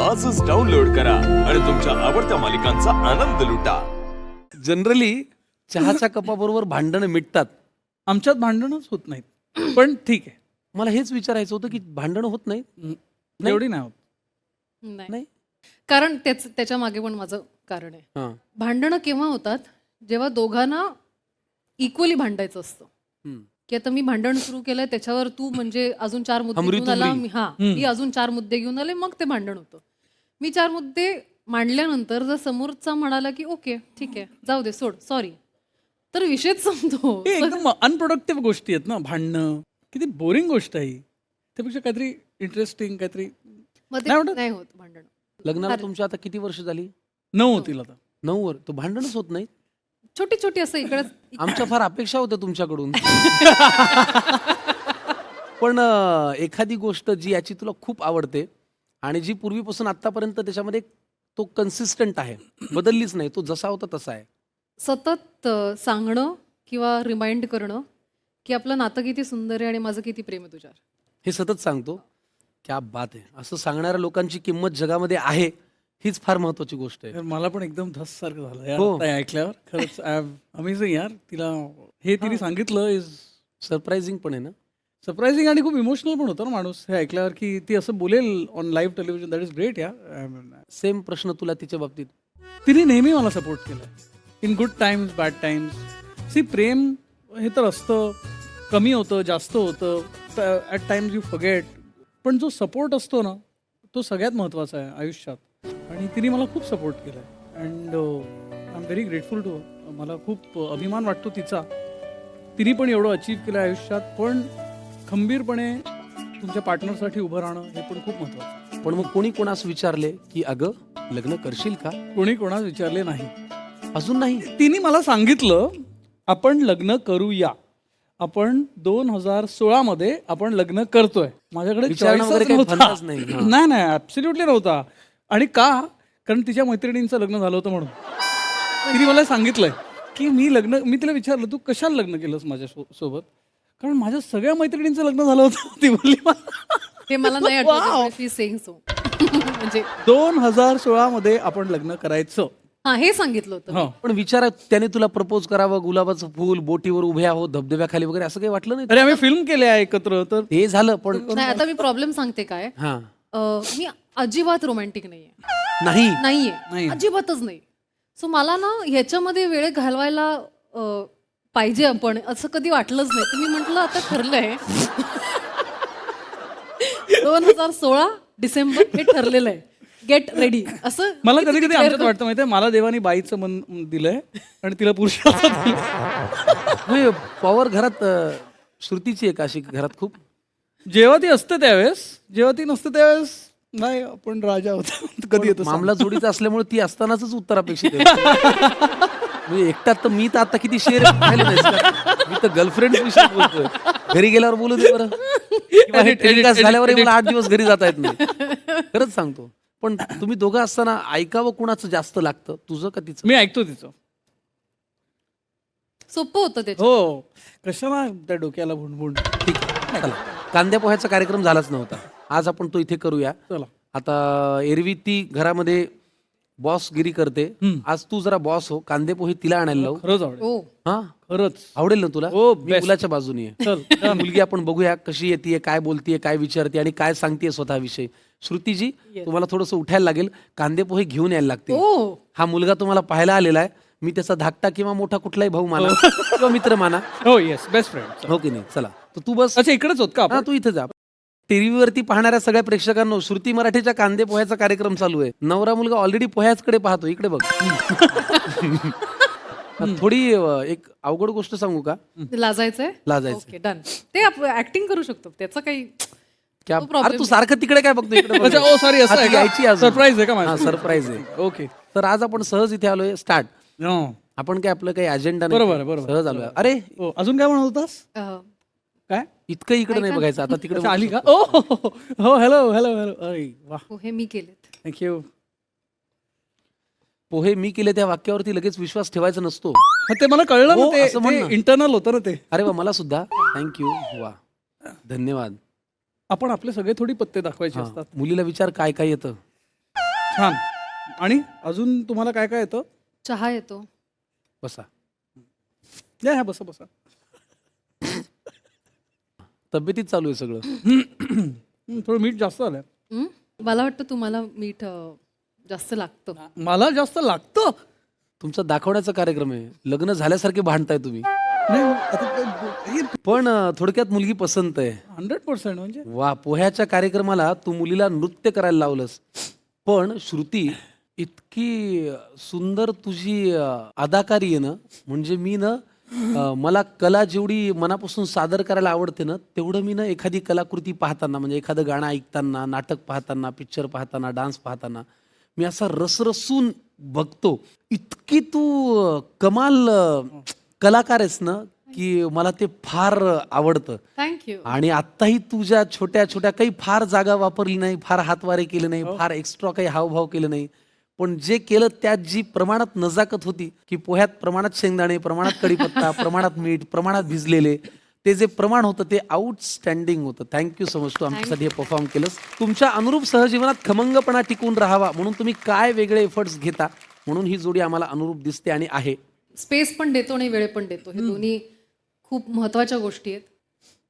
आजच डाउनलोड करा आणि तुमच्या आवडत्या मालिकांचा आनंद लुटा. जनरली चहाच्या कपाबरोबर भांडणं मिटतात. आमच्यात भांडणच होत नाहीत, पण ठीक आहे. मला हेच विचारायचं होतं की भांडणं होत नाही. एवढी नाही होत. नाही कारण त्याच्या मागे पण माझं कारण आहे. हां. भांडणं केव्हा होतात जेव्हा दोघांना इक्वली भांडायचं असतं. हम्म. की आता मी भांडण सुरू केलंय त्याच्यावर तू म्हणजे अजून 4 मुद्दे हमरी घेऊन आला तुमरी. मी अजून 4 मुद्दे घेऊन आले मग ते भांडण होतं. मी 4 मुद्दे मांडल्यानंतर जर समोरचा म्हणाला की ओके ठीक आहे जाऊ दे सोड सॉरी तर विषयच संपतो. हे एकदम अनप्रोडक्टिव्ह गोष्टी आहेत ना, भांडणं किती बोरिंग गोष्ट आहे ही. त्यापेक्षा काहीतरी इंटरेस्टिंग काहीतरी मग नाही ते वाटत? नाही होत भांडण. लग्नाला अरे. तुमच्या आता किती वर्ष झाली? 9 होतील आता. 9 वर. तो भांडणच होत नाही. छोटी छोटी असं इकडे आमच्या फार अपेक्षा होत्या तुमच्याकडून. पण एखादी गोष्ट जी याची तुला खूप आवडते आणि जी पूर्वीपासून आतापर्यंत त्याच्यामध्ये तो कन्सिस्टंट आहे, बदललीच नाही, तो जसा होता तसा आहे. सतत सांगणं किंवा रिमाइंड करणं की आपलं नातं किती सुंदर आहे आणि माझं किती प्रेम आहे तुझ्यावर. हे सतत सांगतो. क्या बात आहे. असं सांगणाऱ्या लोकांची किंमत जगामध्ये आहे, हीच फार महत्वाची गोष्ट आहे. तर मला पण एकदम धस सारखं झालं यार हो. आता हे ऐकल्यावर. खरंच अमेझिंग यार. तिला हे तिने सांगितलं इज सरप्राइझिंग पण आहे ना. सरप्राइझिंग आणि खूप इमोशनल पण होतं ना माणूस हे ऐकल्यावर की ती असं बोलेल on live television. That is great यार. सेम प्रश्न तुला तिच्या बाबतीत. तिने नेहमी मला सपोर्ट केला in good times bad times. See प्रेम हे तर असतं, कमी होतं जास्त होतं, ॲट टाइम्स यू फॉरगेट, पण जो सपोर्ट असतो ना तो सगळ्यात महत्त्वाचा आहे आयुष्यात. आणि तिने मला खूप सपोर्ट केला आहे and I am very grateful to. मला खूप अभिमान वाटतो तिचा. तिने पण एवढं अचीव्ह केलं आयुष्यात, पण खंबीरपणे तुमच्या पार्टनरसाठी उभं राहणं हे पण खूप महत्त्वाचं आहे. पण मग कोणी कोणास विचारले की अगं लग्न करशील का? कोणी कोणास विचारले नाही. अजून नाही. तिने मला सांगितलं आपण लग्न करूया. आपण 2016 मध्ये आपण लग्न करतोय. माझ्याकडे विचारणं choice वगैरे च काही नव्हता. फंदाच नाही. हां. नाही नाही ऍब्सोल्युटली नव्हता. आणि का? कारण तिच्या मैत्रिणींचं लग्न झालं होतं म्हणून. तिने मला सांगितलंय की मी तिला विचारलं तू कशाला लग्न केलंस माझ्या सोबत? कारण माझ्या सगळ्या मैत्रिणींचं लग्न झालं होतं. ती बोलली मला हे मला नाही Wow. आठवत सेइंग सो. म्हणजे 2016 मध्ये आपण लग्न करायचं. हा हे सांगितलं होतं. हो. पण विचारा त्याने तुला प्रपोज करावं, गुलाबाचं फूल बोटीवर उभे आहोत धबधब्याखाली वगैरे असं काही वाटलं नाही? अरे आम्ही फिल्म केले आहे एकत्र. तर ते झालं पण नाही आता मी प्रॉब्लेम सांगते काय. हा मी अजिबात रोमॅन्टिक नाहीये. नाही. नाही. नाहीये अजिबातच नाही. सो मला ना ह्याच्यामध्ये वेळ घालवायला पाहिजे आपण असं कधी वाटलंच नाही. तुम्ही म्हटलं आता ठरलंय 2016 डिसेंबर हे ठरलेलं आहे. गेट रेडी असं मला किती कधी कधी declare आमच्यात करू? वाटतं माहितीये मला देवानी बाईचं मन दिलंय आणि तिला पुरुषाचं दिलंय. पॉवर घरात श्रुतीची आहे का अशी घरात खूप? जेव्हा ती असते त्यावेळेस, जेव्हा ती नसते त्यावेळेस नाही आपण राजा होता. कधी येतो मामला जोडीचा असल्यामुळे ती असतानाच उत्तर अपेक्षित आहे. म्हणजे एकटात तर मी तर आता किती शेअर पाहिले नाहीस का? मी तर गर्लफ्रेंड विषयी बोलतोय. घरी गेल्यावर बोलू दे बरं. किंवा हे Edit, telecast edit, झाल्यावर edit. मला 8 दिवस घरी जाता येत नाही. खरंच सांगतो. पण तुम्ही दोघं असताना ऐकावं कुणाचं जास्त लागतं, तुझं का तिचं? मी ऐकतो तिचं. सोपं होतं त्याच्यात. हो कशाला त्या डोक्याला भुणभुण. ठीक आहे. चला. कांद्या पोह्याचा कार्यक्रम झालाच नव्हता. आज आपण तो इथे करूया. चला. आता एरवी ती घरामध्ये बॉसगिरी करते. आज तू जरा बॉस हो. कांदे पोहे तिला आणायला लावू. खरंच आवडेल. हो हा खरंच. आवडेल ना तुला? हो, मी best. मुलाच्या बाजूने आहे. चल ती मुलगी आपण बघूया कशी येते, काय बोलतीये, काय विचारते आणि काय सांगतेय स्वतःविषयी. श्रुतीजी तुम्हाला थोडंसं उठायला लागेल. कांदे पोहे घेऊन यायला लागतील. हो हा मुलगा तुम्हाला पाहायला आलेला आहे. मी त्याचा धाकटा किंवा मोठा कुठलाही भाऊ माना किंवा मित्र माना. हो येस बेस्ट फ्रेंड. हो की नाही? चला तर तू बस. अच्छा इकडेच होत का हा आपण? तू इथे जा. टीव्हीवरती पाहणाऱ्या सगळ्या प्रेक्षकांनो श्रुती मराठीच्या कांदे पोह्याचा कार्यक्रम चालू आहे. नवरा मुलगा ऑलरेडी पोह्याचकडे पाहतो. इकडे बघ. थोडी एक अवघड गोष्ट सांगू का? लाजायचंय. लाजायचं. Okay done. ते ऍक्टिंग करू शकतो त्याचं काही क्या तो problem अरे तू सारखं तिकडे काय बघतो? इकडे अच्छा ओ सॉरी असं आहे का? यायची अजून. सरप्राईज आहे का माझं? सरप्राईज आहे. ओके. तर आज आपण सहज इथे आलोय. स्टार्ट. हो आपण काय आपलं काही अजेंडा नाही. बरोबर आहे, बरोबर. सहज आलोय. अरे हो, अजून काय म्हणत होतास? काय इतकं इकडे नाही बघायचं. आता तिकडे अच्छा, आली का? ओ हो हॅलो हॅलो हॅलो. अरे वा पोहे मी केलेत. थँक्यू. पोहे मी केले त्या वाक्यावरती लगेच विश्वास ठेवायचा नसतो. ते मला कळलं हो, ना. असं म्हण ते ना. इंटरनल होतं ना ते. अरे वा मला सुद्धा. थँक्यू. वा धन्यवाद. आपण आपले सगळे थोडी पत्ते दाखवायचे हा. असतात. मुलीला विचार काय काय येतं. छान. आणि अजून तुम्हाला काय काय येतं? चहा येतो. बसा. या ह्या बसा बसा. तब्येतीत चालू आहे सगळं. थोडं मीठ जास्त आलंय. हं? मला वाटतं तुम्हाला मीठ जास्त लागतं. मला जास्त लागतं. तुमचा दाखवण्याचा कार्यक्रम आहे. लग्न झाल्यासारखे भांडताय तुम्ही. नाही आता पण थोडक्यात मुलगी पसंत आहे. 100% म्हणजे वा, पोह्याच्या कार्यक्रमाला तू मुलीला नृत्य करायला लावलंस. पण श्रुती, इतकी सुंदर तुझी अदाकारी आहे ना, म्हणजे मी ना मला कला जेवढी मनापासून सादर करायला आवडते ना, तेवढं मी ना एखादी कलाकृती पाहताना, म्हणजे एखादं गाणं ऐकताना, नाटक पाहताना, पिक्चर पाहताना, डान्स पाहताना मी असा रसरसून बघतो. इतकी तू कमाल कलाकार आहेस ना, की मला ते फार आवडतं. थँक्यू. आणि आत्ताही तुझ्या छोट्या छोट्या काही फार जागा वापरली नाही, फार हातवारे केले नाही, फार एक्स्ट्रा काही हावभाव केले नाही, पण जे केलं त्यात जी प्रमाणात नजाकत होती, की पोह्यात प्रमाणात शेंगदाणे, प्रमाणात कढीपत्ता, प्रमाणात मीठ, प्रमाणात भिजलेले, ते जे प्रमाण होतं ते आउटस्टँडिंग होतं. थँक्यू सो मच, तू आमच्यासाठी हे परफॉर्म केलंस. तुमच्या अनुरूप सहजीवनात खमंगपणा टिकून राहावा म्हणून तुम्ही काय वेगळे एफर्ट्स घेता, म्हणून ही जोडी आम्हाला अनुरूप दिसते आणि आहे. स्पेस पण देतो आणि वेळ पण देतो. हे दोन्ही खूप महत्वाच्या गोष्टी आहेत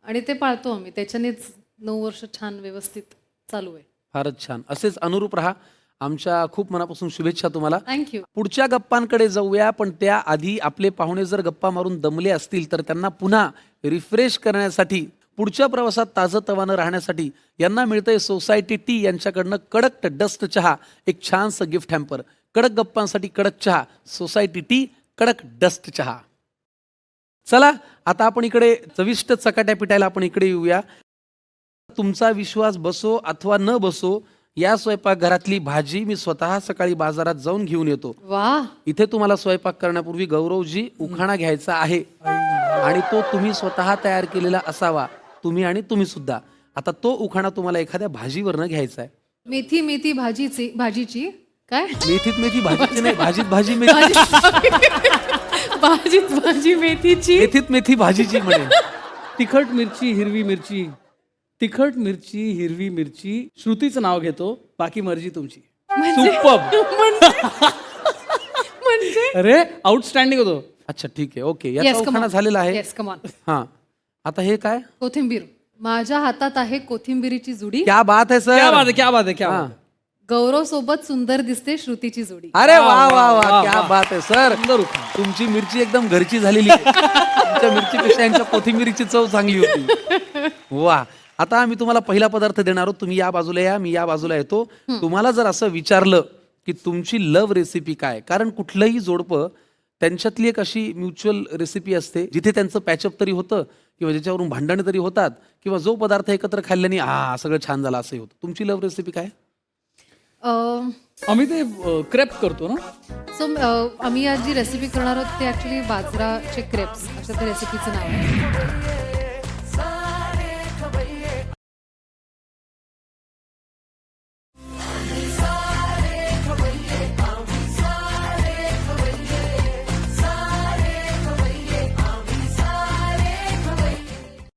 आणि ते पाळतो आम्ही. त्याच्यानेच 9 वर्ष छान व्यवस्थित चालू आहे. फारच छान. असेच अनुरूप राहा. आमच्या खूप मनापासून शुभेच्छा तुम्हाला. थँक्यू. पुढच्या गप्पांकडे जाऊया, पण त्याआधी आपले पाहुणे जर गप्पा मारून दमले असतील तर त्यांना पुन्हा रिफ्रेश करण्यासाठी, पुढच्या प्रवासात ताजंतवानं राहण्यासाठी यांना मिळतंय सोसायटी टी यांच्याकडनं कडक डस्ट चहा, एक छानसं गिफ्ट हॅम्पर. कडक गप्पांसाठी कडक चहा, सोसायटी टी कडक डस्ट चहा. चला आता आपण इकडे चविष्ट चकाट्या पिटायला आपण इकडे येऊया. तुमचा विश्वास बसो अथवा न बसो, या स्वयंपाकघरातली भाजी मी स्वतः सकाळी बाजारात जाऊन घेऊन येतो. वा, इथे तुम्हाला स्वयंपाक करण्यापूर्वी गौरवजी उखाणा घ्यायचा आहे आणि तो तुम्ही स्वतः तयार केलेला असावा, तुम्ही आणि तुम्ही सुद्धा. आता तो उखाणा तुम्हाला एखाद्या भाजीवरनं घ्यायचा आहे. मेथी मेथी भाजीची काय? मेथीत मेथी भाजीची नाही, भाजीत भाजी मेथी. भाजीत भाजी मेथीची. मेथीत मेथी भाजीची म्हणे. तिखट मिरची हिरवी मिरची, तिखट मिरची हिरवी मिरची. श्रुतीचं नाव घेतो, बाकी मर्जी तुमची. म्हणजे- सुपर्ब. म्हणजे अरे आउटस्टँडिंग होतो. अच्छा ठीक आहे, ओके. याचा उखाणा झालेला आहे. Yes, come on. हा, आता हे काय? कोथिंबीर. माझ्या हातात आहे कोथिंबीरीची जुडी. क्या बात है सर. क्या बात आहे, क्या बात आहे, क्या बात आहे. गौरव सोबत सुंदर दिसते श्रुतीची जोडी. अरे वा वा वा, वा, वा, क्या वा. बात आहे सर. सुंदर उखाणा. तुमची मिरची एकदम घरची झालेली आहे. तुमच्या मिरचीपेक्षा यांच्या कोथिंबीरीची चव चांगली होती. वा. आता आम्ही तुम्हाला पहिला पदार्थ देणार आहोत. तुम्ही या बाजूला या, मी या बाजूला येतो. तुम्हाला जर असं विचारलं की तुमची लव्ह रेसिपी काय, कारण कुठलंही जोडपं त्यांच्यातली एक अशी म्युच्युअल रेसिपी असते जिथे त्यांचं पॅचअप तरी होतं किंवा ज्याच्यावरून भांडणं तरी होतात किंवा जो पदार्थ एकत्र खाल्ल्याने सगळं छान झालं असंही होतं. तुमची लव्ह रेसिपी काय? आम्ही ते क्रेप करतो ना. सो आम्ही आज जी रेसिपी करणार आहोत ते ऍक्च्युली बाजराचे क्रेप्स, अशा त्या रेसिपीचं नाव आहे.